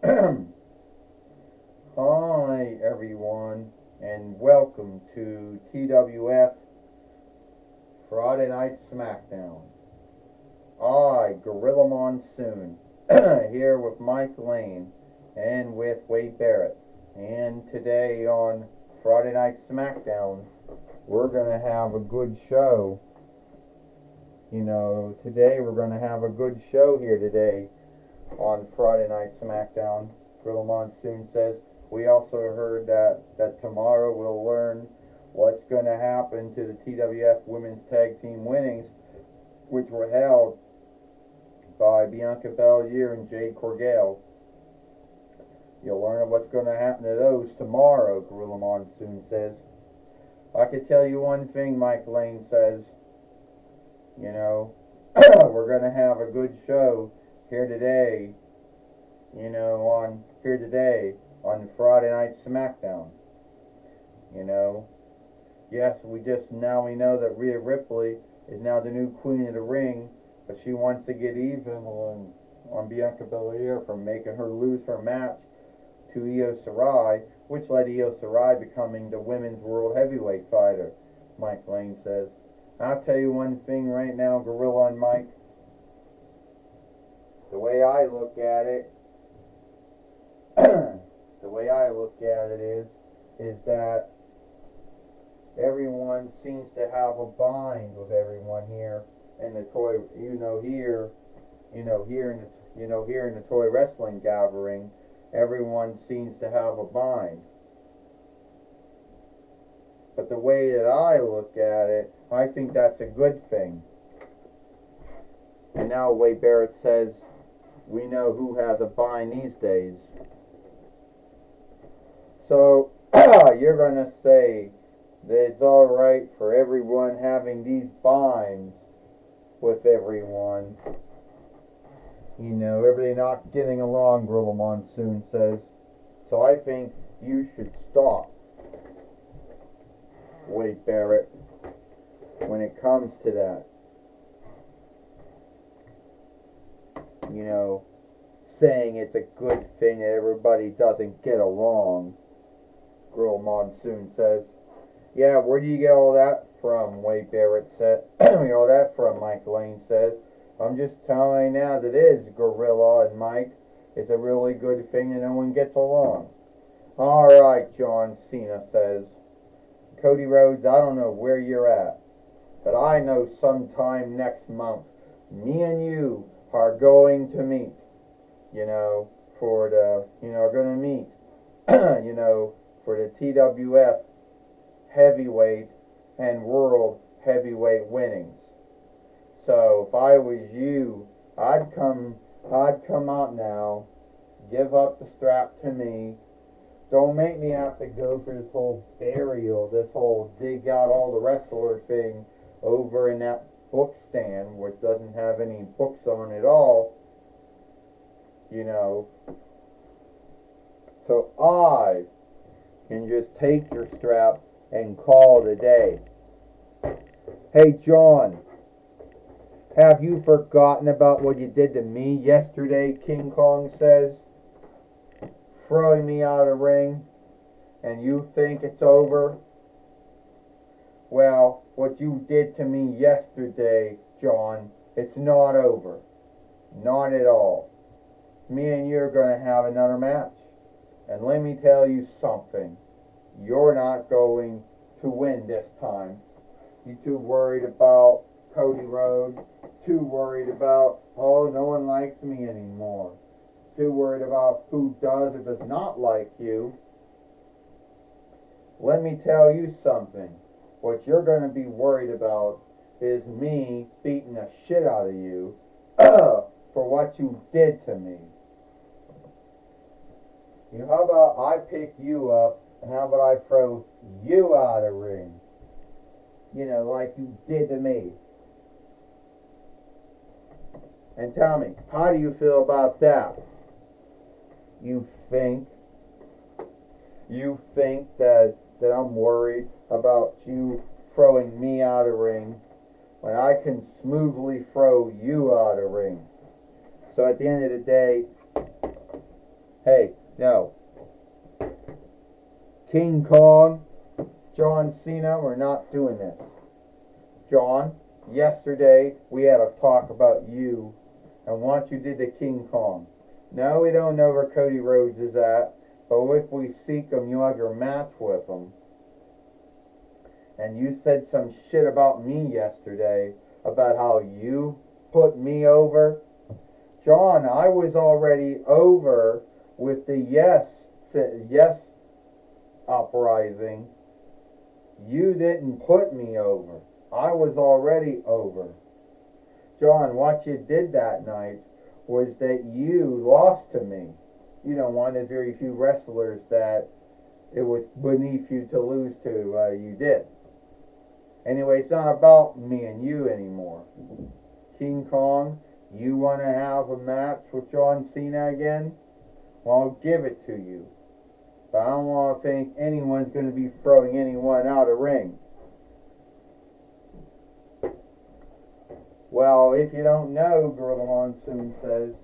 Hi, everyone, and welcome to TWF Friday Night Smackdown. I, Gorilla Monsoon, here with Mike Lane and with Wade Barrett. And today on Friday Night Smackdown, we're going to have a good show. Today we're going to have a good show here today on Friday Night Smackdown. Gorilla Monsoon says, we also heard that tomorrow we'll learn what's going to happen to the TWF Women's Tag Team winnings, which were held by Bianca Belair and Jade Corgale. You'll learn what's going to happen to those tomorrow, Gorilla Monsoon says. I could tell you one thing, Mike Lane says. We're going to have a good show here today, on Friday Night Smackdown. Yes, we know that Rhea Ripley is now the new Queen of the Ring, but she wants to get even on Bianca Belair for making her lose her match to Io Shirai, which led Io Shirai becoming the Women's World Heavyweight Fighter, Mike Lane says. I'll tell you one thing right now, Gorilla and Mike. The way I look at it, is that everyone seems to have a bind with everyone here in the here in the toy wrestling gathering. Everyone seems to have a bind. But the way that I look at it, I think that's a good thing. And now Wade Barrett says, we know who has a bind these days. So, you're going to say that it's alright for everyone having these binds with everyone. Everybody not getting along, Gorilla Monsoon says. So I think you should stop, Wade Barrett, when it comes to that. Saying it's a good thing that everybody doesn't get along, Gorilla Monsoon says. Yeah, where do you get all that from, Wade Barrett said. All that from, Mike Lane says. I'm just telling you now that it is, Gorilla and Mike. It's a really good thing that no one gets along. Alright, John Cena says. Cody Rhodes, I don't know where you're at, but I know sometime next month, me and you are going to meet. Are going to meet, for the TWF heavyweight and world heavyweight winnings. So if I was you, I'd come out now, give up the strap to me. Don't make me have to go through this whole burial, this whole dig out all the wrestler thing over in that book stand, which doesn't have any books on at all. So I can just take your strap and call it a day. Hey, John, have you forgotten about what you did to me yesterday, King Kong says? Throwing me out of the ring, and you think it's over? Well, what you did to me yesterday, John, it's not over. Not at all. Me and you are going to have another match. And let me tell you something. You're not going to win this time. You too worried about Cody Rhodes. Too worried about, oh, no one likes me anymore. Too worried about who does or does not like you. Let me tell you something. What you're going to be worried about is me beating the shit out of you for what you did to me. How about I pick you up, and how about I throw you out of the ring? Like you did to me. And tell me, how do you feel about that? You think that I'm worried about you throwing me out of the ring when I can smoothly throw you out of the ring? So at the end of the day, Hey, no. King Kong, John Cena, we're not doing this. John, yesterday we had a talk about you and what you did to King Kong. No, we don't know where Cody Rhodes is at, but if we seek him, you'll have your match with him. And you said some shit about me yesterday, about how you put me over. John, I was already over with the yes uprising. You didn't put me over. I was already over. John, what you did that night was that you lost to me. You know, one of very few wrestlers that it was beneath you to lose to. You did. Anyway, it's not about me and you anymore. King Kong, you want to have a match with John Cena again? Well, I'll give it to you. But I don't want to think anyone's going to be throwing anyone out of the ring. Well, if you don't know, Gorilla Monsoon says,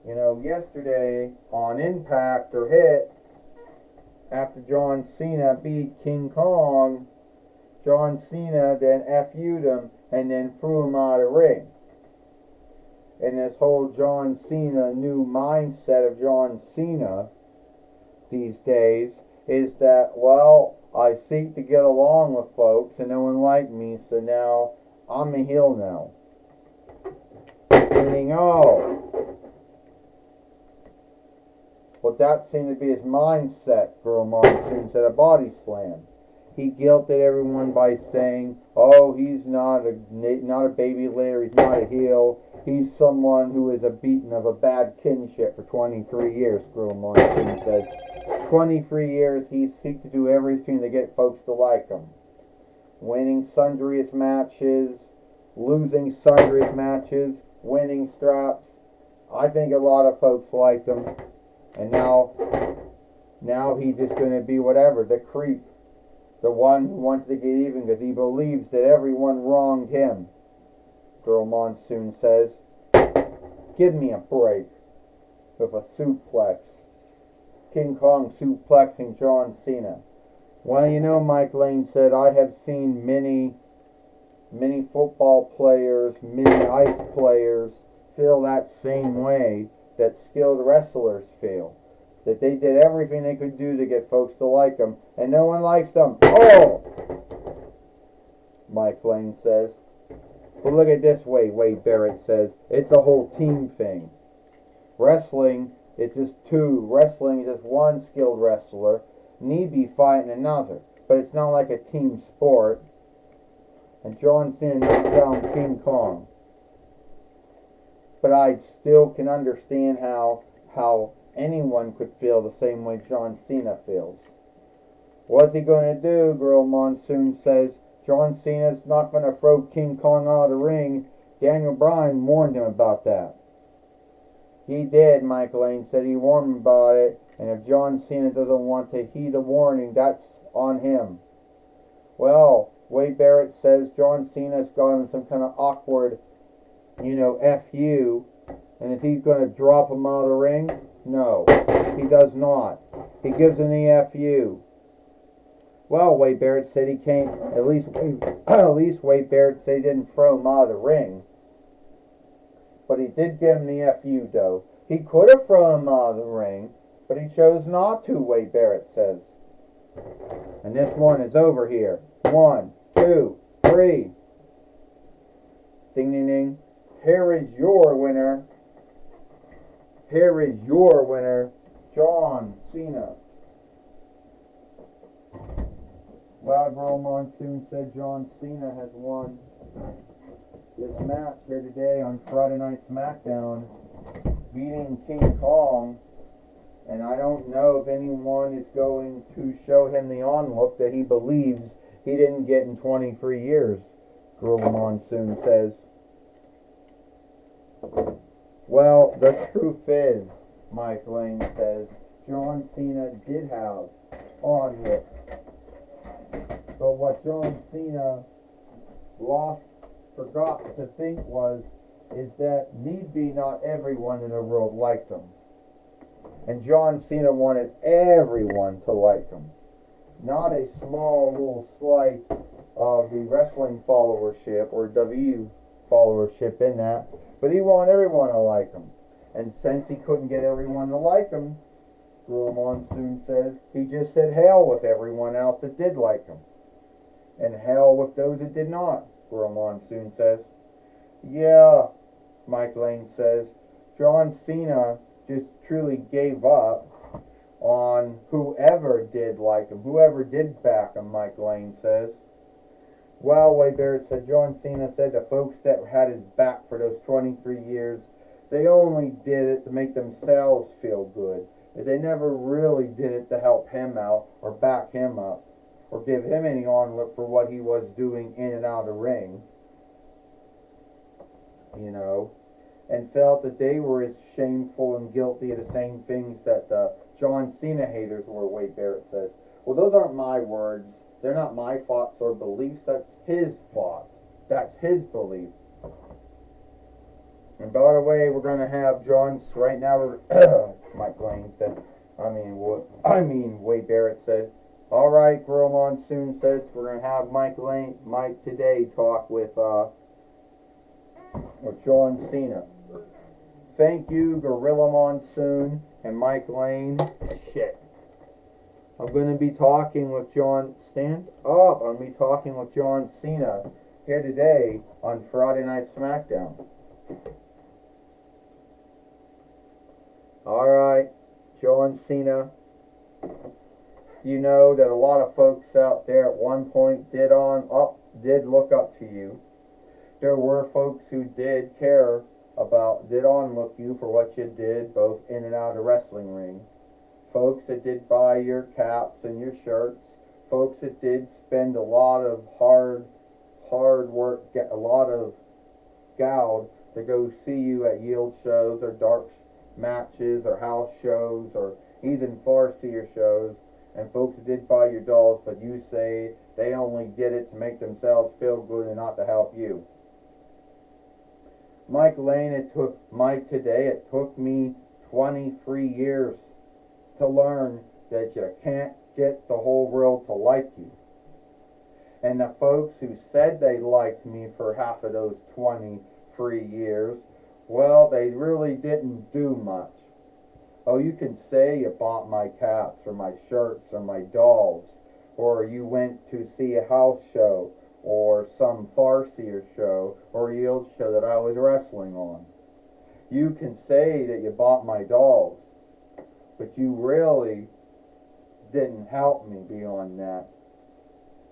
you know, yesterday on Impact or Hit, after John Cena beat King Kong, John Cena then FU'd him and then threw him out of the ring. And this whole John Cena new mindset of John Cena these days is that, well, I seek to get along with folks and no one liked me, so now I'm a heel now. Meaning, oh, well, that seemed to be his mindset, Girl Monsoon said, a body slam. He guilted everyone by saying, oh, he's not a baby later, he's not a heel. He's someone who is a beaten of a bad kinship for 23 years, Girl Monsoon said. 23 years he seek to do everything to get folks to like him. Winning sundry matches, losing sundry matches, winning straps. I think a lot of folks liked him. And now he's just going to be whatever, the creep. The one who wants to get even because he believes that everyone wronged him. Girl Monsoon says, give me a break. With a suplex. King Kong suplexing John Cena. Well, you know, Mike Lane said, I have seen many football players, many ice players feel that same way that skilled wrestlers feel. That they did everything they could do to get folks to like them, and no one likes them. Oh! Mike Lane says. But look at it this way, Wade Barrett says. It's a whole team thing. Wrestling is just two. Wrestling is just one skilled wrestler. Need be fighting another. But it's not like a team sport. And John Cena knocked down King Kong. But I still can understand how anyone could feel the same way John Cena feels. What's he going to do? Girl Monsoon says. John Cena's not going to throw King Kong out of the ring. Daniel Bryan warned him about that. He did, Mike Lane said. He warned him about it. And if John Cena doesn't want to heed the warning, that's on him. Well, Wade Barrett says John Cena's got him some kind of awkward, FU. And is he going to drop him out of the ring? No, he does not. He gives him the FU. Well, Wade Barrett said he can't. At least Wade Barrett said he didn't throw him out of the ring. But he did give him the FU, though. He could have thrown him out of the ring, but he chose not to, Wade Barrett says. And this one is over here. 1, 2, 3. Ding, ding, ding. Here is your winner. Here is your winner, John Cena. Well, Girl Monsoon said John Cena has won this match here today on Friday Night Smackdown, beating King Kong. And I don't know if anyone is going to show him the onlook that he believes he didn't get in 23 years, Girl Monsoon says. Well, the truth is, Mike Lane says, John Cena did have on it. But what John Cena forgot to think is that need be not everyone in the world liked him. And John Cena wanted everyone to like him. Not a small little slice of the wrestling followership or W followership in that, but he wanted everyone to like him. And since he couldn't get everyone to like him, Gorilla Monsoon says, he just said hell with everyone else that did like him. And hell with those that did not, Gorilla Monsoon says. Yeah, Mike Lane says, John Cena just truly gave up on whoever did like him, whoever did back him, Mike Lane says. Well, Wade Barrett said, John Cena said the folks that had his back for those 23 years, they only did it to make themselves feel good. They never really did it to help him out or back him up or give him any onlook for what he was doing in and out of the ring, you know, and felt that they were as shameful and guilty of the same things that the John Cena haters were, Wade Barrett says. Well, those aren't my words. They're not my thoughts or beliefs. That's his thought. That's his belief. And by the way, we're going to have John, right now, Mike Lane said, Wade Barrett said, all right, Gorilla Monsoon says, we're going to have Mike today talk with John Cena. Thank you, Gorilla Monsoon and Mike Lane. Shit. I'm going to be talking with John, stand up, I'm going to be talking with John Cena here today on Friday Night Smackdown. Alright, John Cena, you know that a lot of folks out there at one point did look up to you. There were folks who did onlook you for what you did, both in and out of the wrestling ring. Folks that did buy your caps and your shirts. Folks that did spend a lot of hard work, a lot of galled to go see you at Yield shows or dark matches or house shows or even farcier shows. And folks that did buy your dolls, but you say they only did it to make themselves feel good and not to help you. Mike Lane, it took me 23 years to learn that you can't get the whole world to like you. And the folks who said they liked me for half of those 23 years, well, they really didn't do much. Oh, you can say you bought my caps or my shirts or my dolls, or you went to see a house show or some farcier show or Yield show that I was wrestling on. You can say that you bought my dolls, but you really didn't help me beyond that.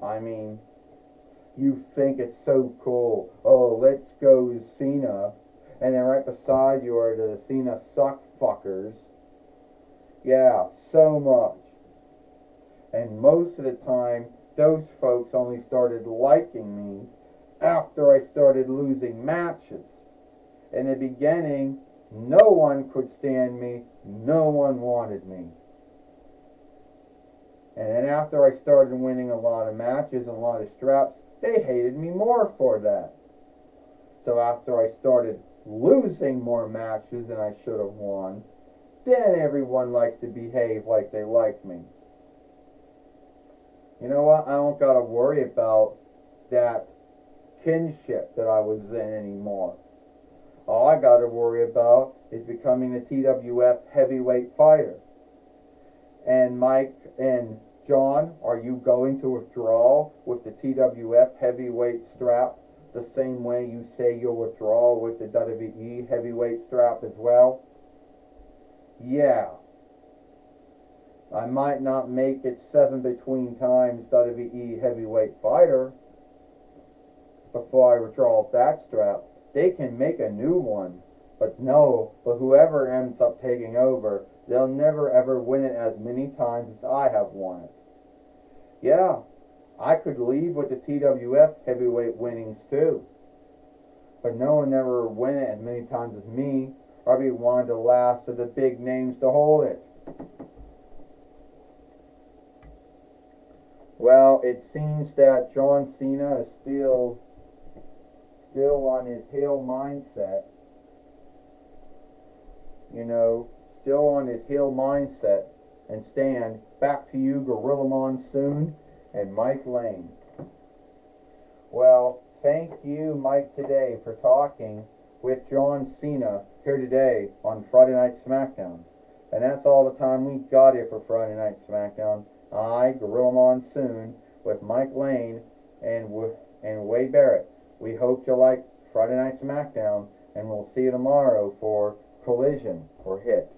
I mean, you think it's so cool. Oh, let's go Cena. And then right beside you are the Cena suck fuckers. Yeah, so much. And most of the time, those folks only started liking me after I started losing matches. In the beginning, no one could stand me. No one wanted me. And then after I started winning a lot of matches and a lot of straps, they hated me more for that. So after I started losing more matches than I should have won, then everyone likes to behave like they like me. You know what? I don't got to worry about that kinship that I was in anymore. All I got to worry about is becoming a TWF heavyweight fighter. And Mike and John, are you going to withdraw with the TWF heavyweight strap the same way you say you'll withdraw with the WWE heavyweight strap as well? Yeah. I might not make it 7 between times WWE heavyweight fighter before I withdraw that strap. They can make a new one, but whoever ends up taking over, they'll never ever win it as many times as I have won it. Yeah, I could leave with the TWF heavyweight winnings too, but no one ever win it as many times as me, or be one of the last of the big names to hold it. Well, it seems that John Cena is still on his heel mindset. You know, still on his heel mindset and stand. Back to you, Gorilla Monsoon and Mike Lane. Well, thank you, Mike, today for talking with John Cena here today on Friday Night Smackdown. And that's all the time we got here for Friday Night Smackdown. I, Gorilla Monsoon, with Mike Lane and Wade Barrett. We hope you like Friday Night Smackdown, and we'll see you tomorrow for Collision or Hit.